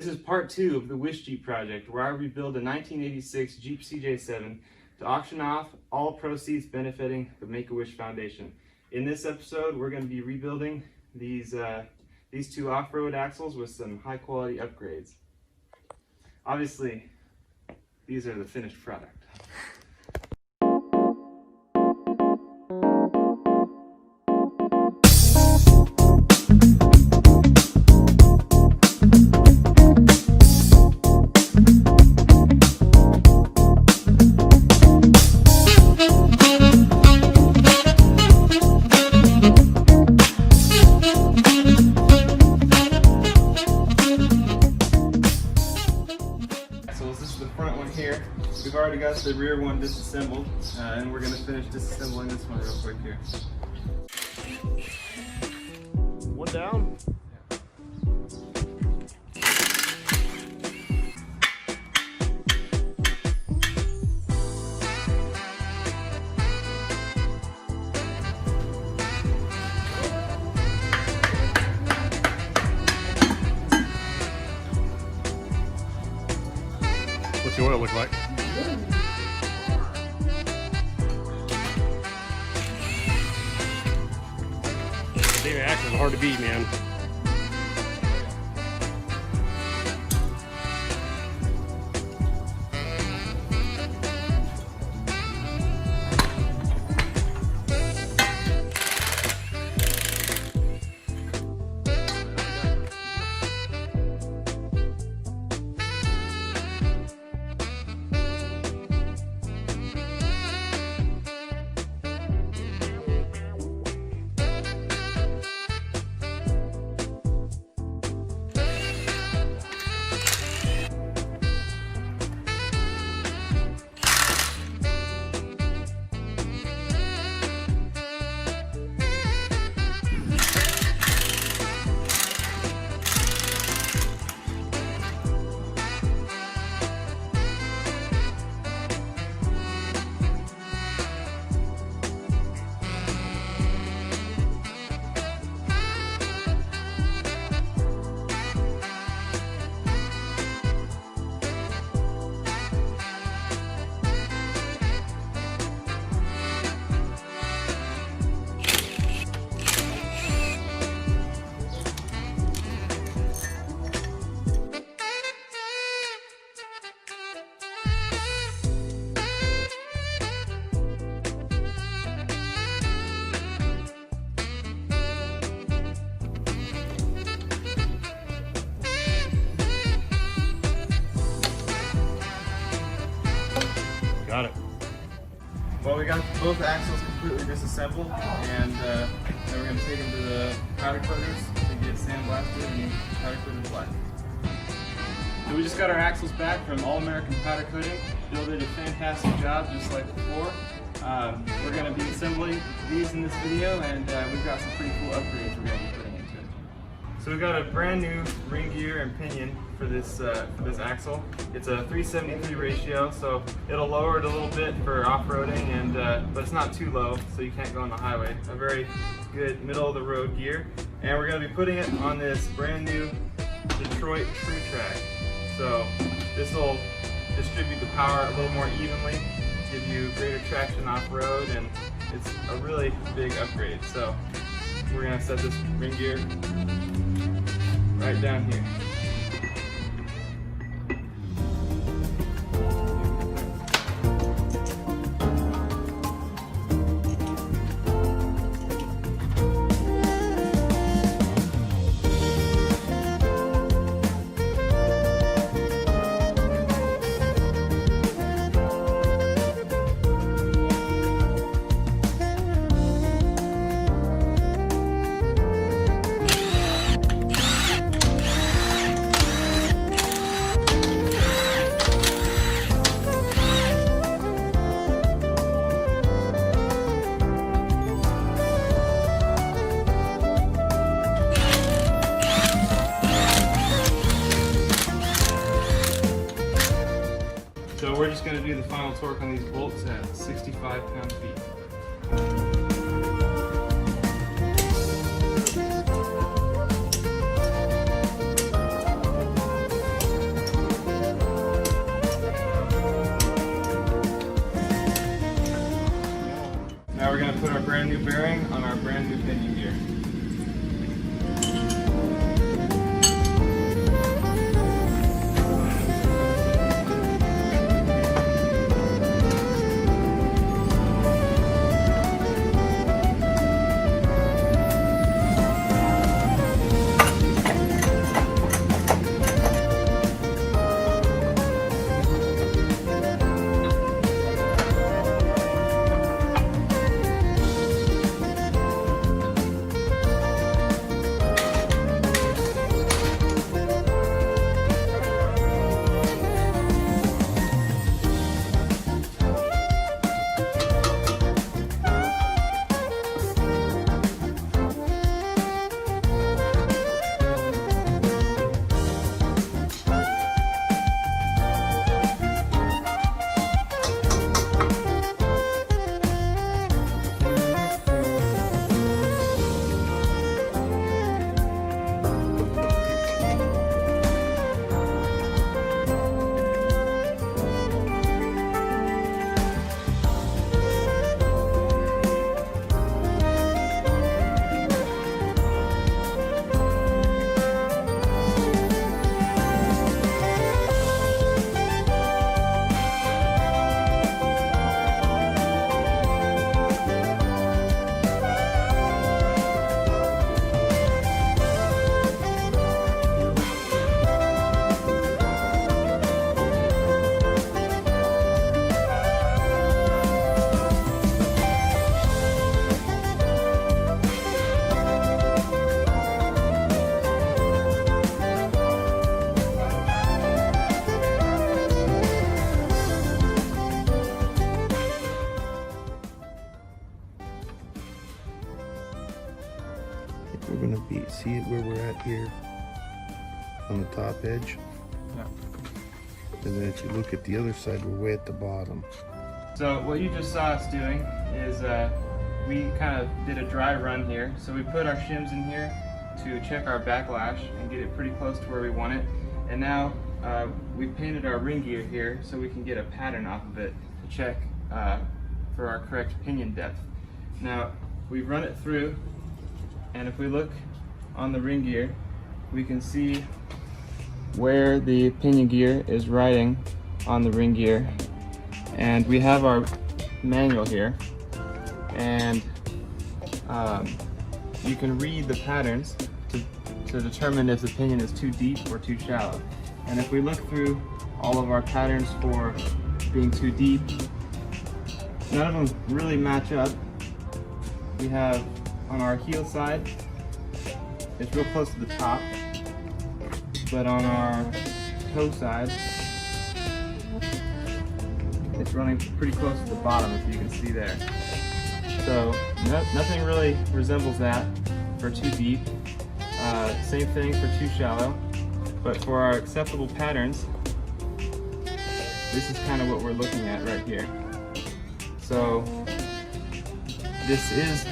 This is part 2 of the Wish Jeep project, where I rebuild a 1986 Jeep CJ7 to auction off, all proceeds benefiting the Make-A-Wish Foundation. In this episode, we're going to be rebuilding these two off-road axles with some high-quality upgrades. Obviously, these are the finished product. Here, we've already got the rear one disassembled, and we're going to finish disassembling this one real quick here. One down. What's the oil look like? Damn, axles are hard to beat, man. Got it. Well, we got both axles completely disassembled, and then we're going to take them to the powder coaters to get sandblasted and powder coated black. So we just got our axles back from All American Powder Coating. Bill did a fantastic job, just like before. We're going to be assembling these in this video, and we've got some pretty cool upgrades we're going to be putting into it. So we've got a brand new ring gear and pinion for this axle. It's a 373 ratio, so it'll lower it a little bit for off-roading, and but it's not too low, so you can't go on the highway. A very good middle-of-the-road gear, and we're going to be putting it on this brand new Detroit truetrac. So this will distribute the power a little more evenly, give you greater traction off-road, and it's a really big upgrade. So we're going to set this ring gear right down here. So we're just going to do the final torque on these bolts at 65 pound-feet. brand new bearing on our brand new pinion gear. We're gonna see it where we're at here on the top edge. Yeah. And then if you look at the other side, we're way at the bottom. So what you just saw us doing is we kind of did a dry run here. So we put our shims in here to check our backlash and get it pretty close to where we want it. And now we painted our ring gear here so we can get a pattern off of it to check for our correct pinion depth. Now we run it through, and if we look on the ring gear, we can see where the pinion gear is riding on the ring gear. And we have our manual here, and you can read the patterns to determine if the pinion is too deep or too shallow. And if we look through all of our patterns for being too deep, none of them really match up. We have on our heel side, it's real close to the top, but on our toe side, it's running pretty close to the bottom, if you can see there. So nothing really resembles that for too deep. Same thing for too shallow. But for our acceptable patterns, this is kind of what we're looking at right here. So this is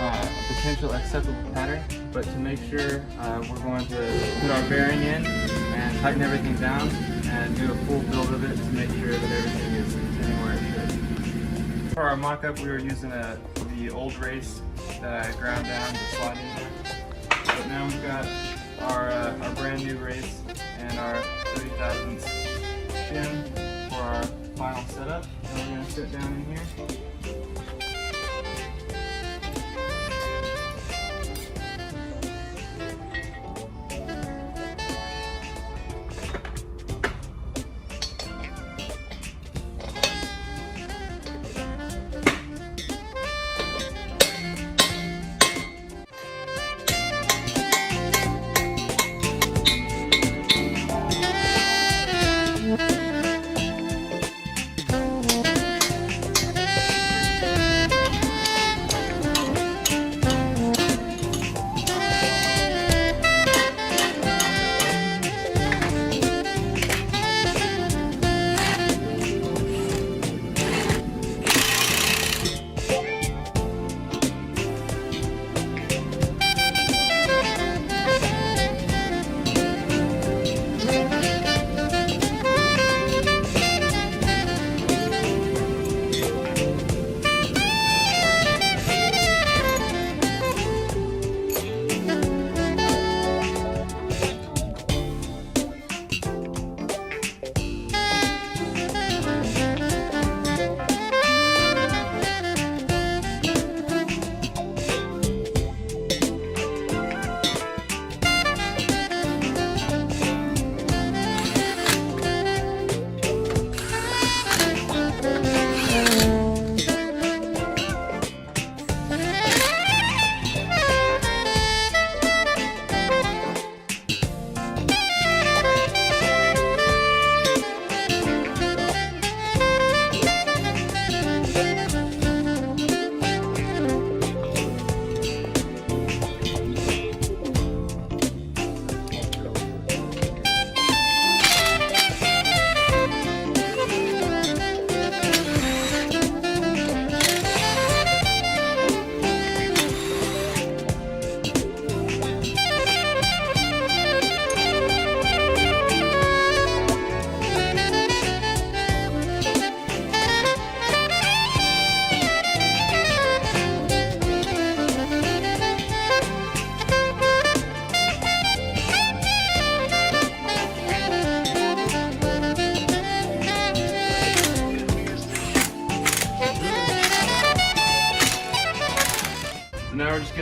a potential acceptable pattern, but to make sure, we're going to put our bearing in and tighten everything down and do a full build of it to make sure that everything is anywhere it should. For our mock-up, we were using the old race that I ground down to slide in there. But now we've got our brand new race and our 30 thousandths shim for our final setup. And we're going to sit down in here.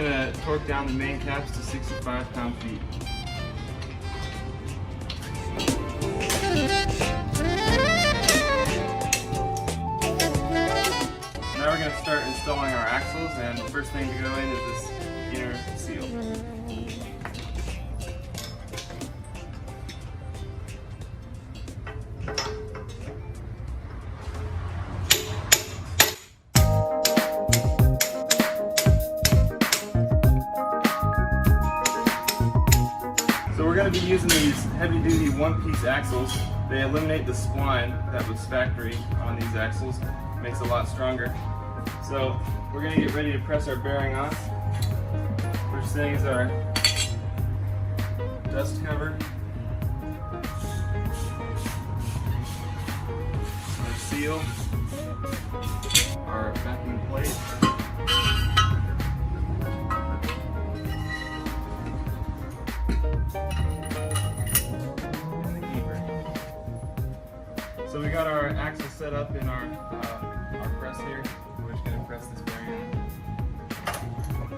gonna torque down the main caps to 65 pound-feet. Now we're gonna start installing our axles, and the first thing to go in is this inner seal. So we're going to be using these heavy-duty one-piece axles. They eliminate the spline that was factory on these axles. Makes it a lot stronger. So we're going to get ready to press our bearing on. First thing is our dust cover, our seal, our backing plate, so we got our axle set up in our press here. We're just going to press this bearing in. Some more.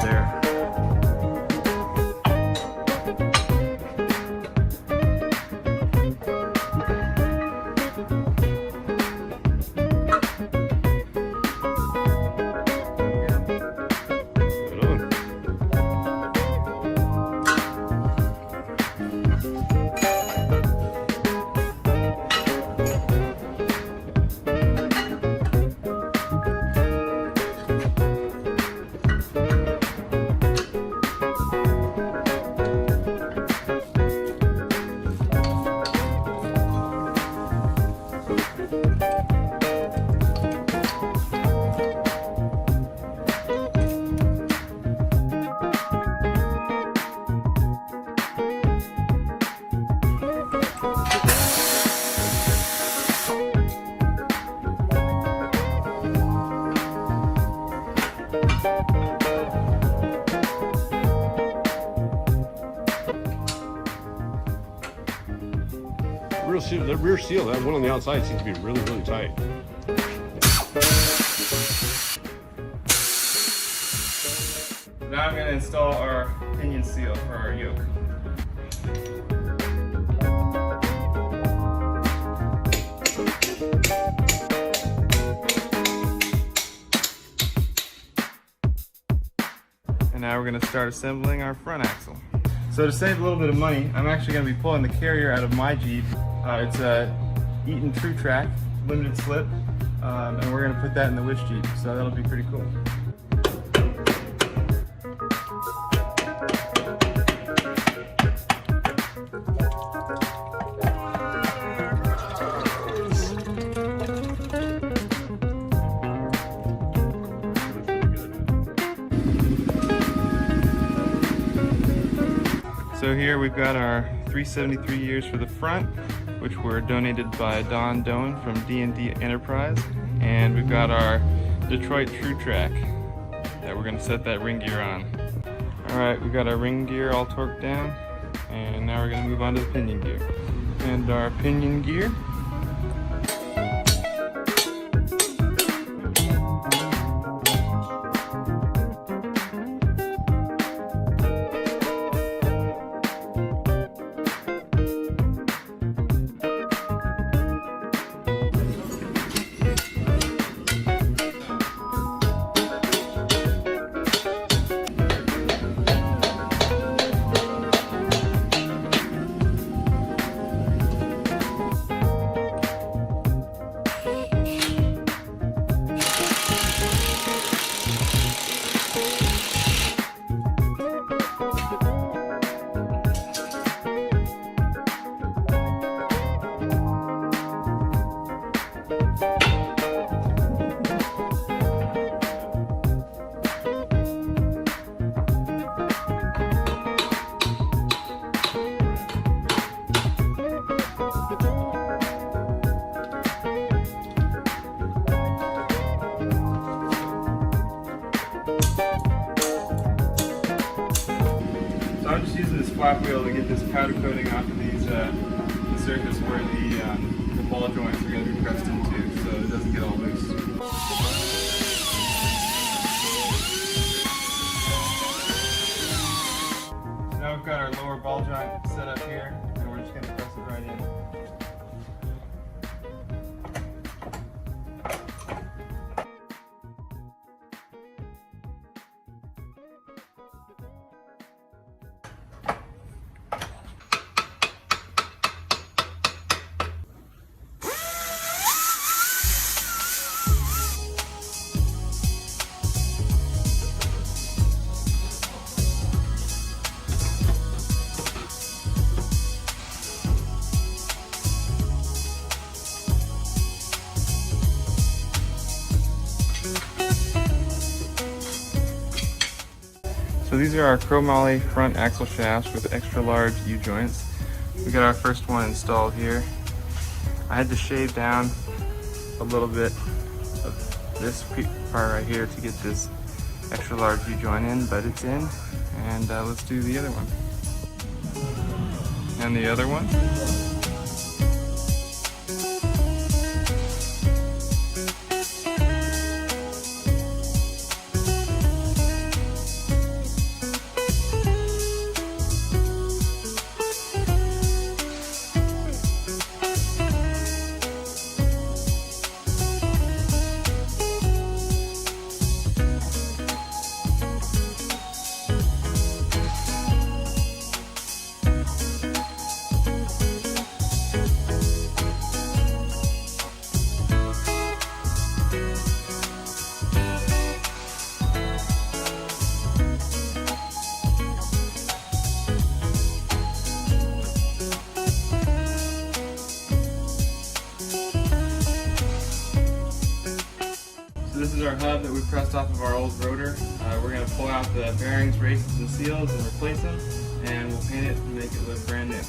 There. The rear seal, that one on the outside seems to be really, really tight. Now I'm going to install our pinion seal for our yoke. And now we're going to start assembling our front axle. So to save a little bit of money, I'm actually going to be pulling the carrier out of my Jeep. It's a Eaton truetrac limited slip, and we're going to put that in the Wish Jeep, so that'll be pretty cool. So here we've got our 373 years for the front, which were donated by Don Doan from D&D Enterprise, and we've got our Detroit truetrac that we're going to set that ring gear on. Alright, we've got our ring gear all torqued down, and now we're going to move on to the pinion gear. And our pinion gear. I'm just using this flap wheel to get this powder coating off of these this surface where the ball joints are going to be pressed into, so it doesn't get all loose. So now we've got our lower ball joint set up here, and we're just going to press it right in. So these are our chromoly front axle shafts with extra large U-joints. We got our first one installed here. I had to shave down a little bit of this part right here to get this extra large U-joint in, but it's in. And let's do the other one. And the other one. So this is our hub that we pressed off of our old rotor. We're going to pull out the bearings, races, and seals and replace them, and we'll paint it and make it look brand new.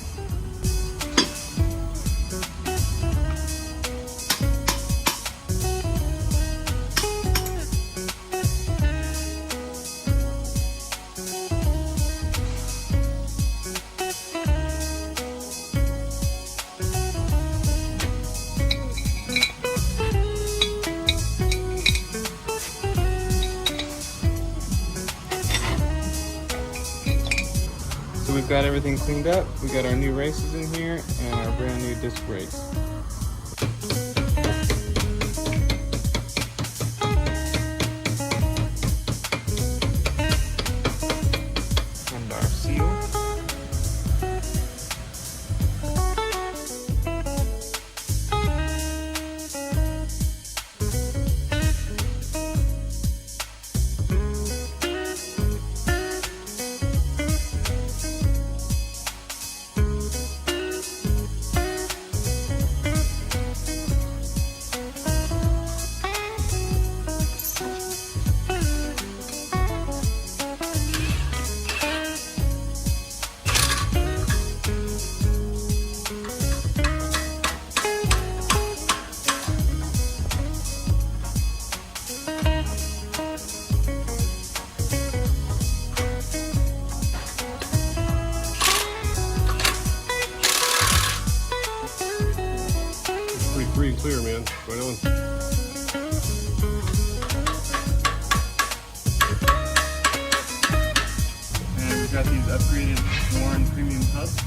So we've got everything cleaned up. We got our new races in here and our brand new disc brakes. And our seal. Pretty clear, man. Right on. And we've got these upgraded Warren premium hubs.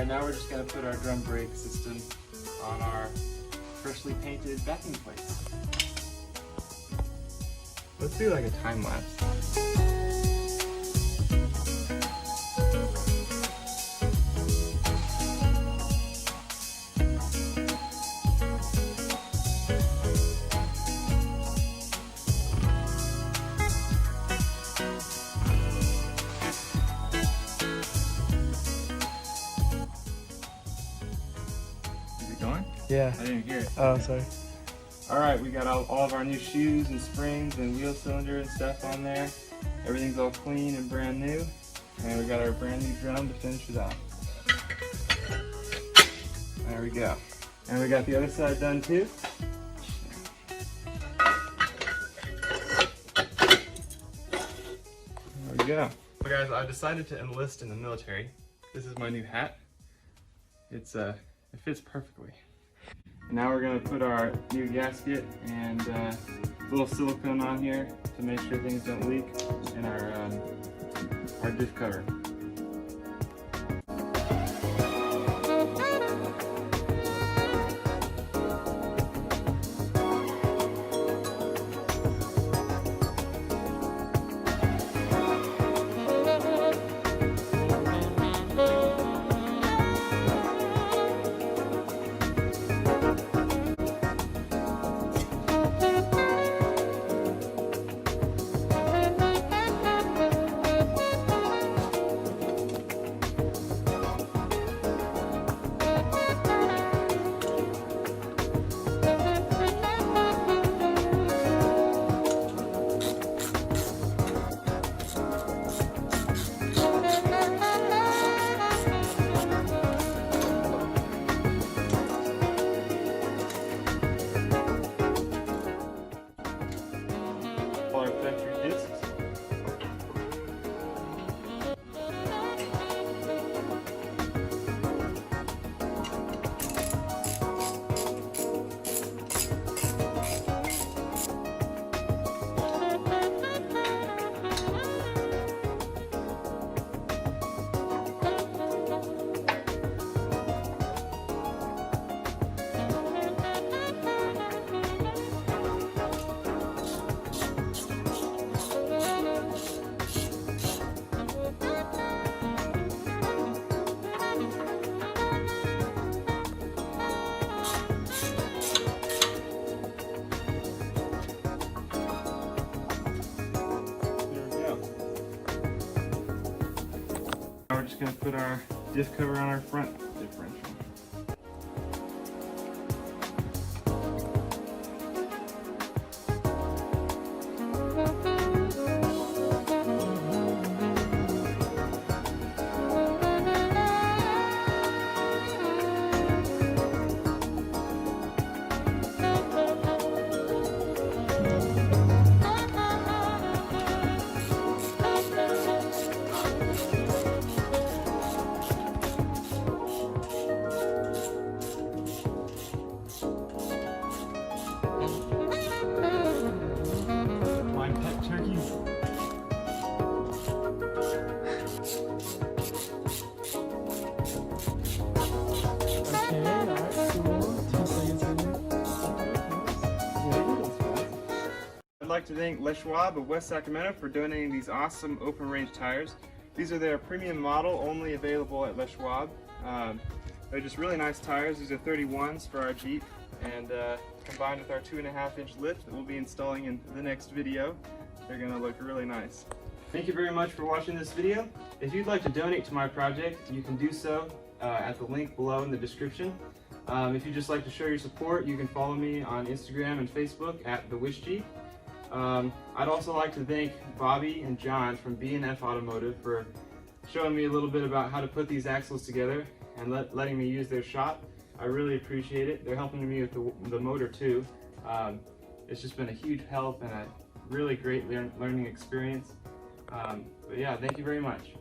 Alright, now we're just going to put our drum brake system on our freshly painted backing plates. Let's do like a time lapse. Going? Yeah. I didn't hear it. Oh, sorry. Alright, we got all of our new shoes and springs and wheel cylinder and stuff on there. Everything's all clean and brand new. And we got our brand new drum to finish it off. There we go. And we got the other side done too. There we go. So guys, I decided to enlist in the military. This is my new hat. It fits perfectly. And now we're going to put our new gasket and little silicone on here to make sure things don't leak, and our diff cover. All our factory discs. We're just going to put our diff cover on our front differential. I'd like to thank Les Schwab of West Sacramento for donating these awesome open range tires. These are their premium model, only available at Les Schwab. They're just really nice tires. These are 31s for our Jeep, and combined with our 2.5-inch lift that we'll be installing in the next video, they're going to look really nice. Thank you very much for watching this video. If you'd like to donate to my project, you can do so at the link below in the description. If you'd just like to show your support, you can follow me on Instagram and Facebook at TheWishJeep. I'd also like to thank Bobby and John from B&F Automotive for showing me a little bit about how to put these axles together and letting me use their shop. I really appreciate it. They're helping me with the motor too. It's just been a huge help and a really great learning experience. But yeah, thank you very much.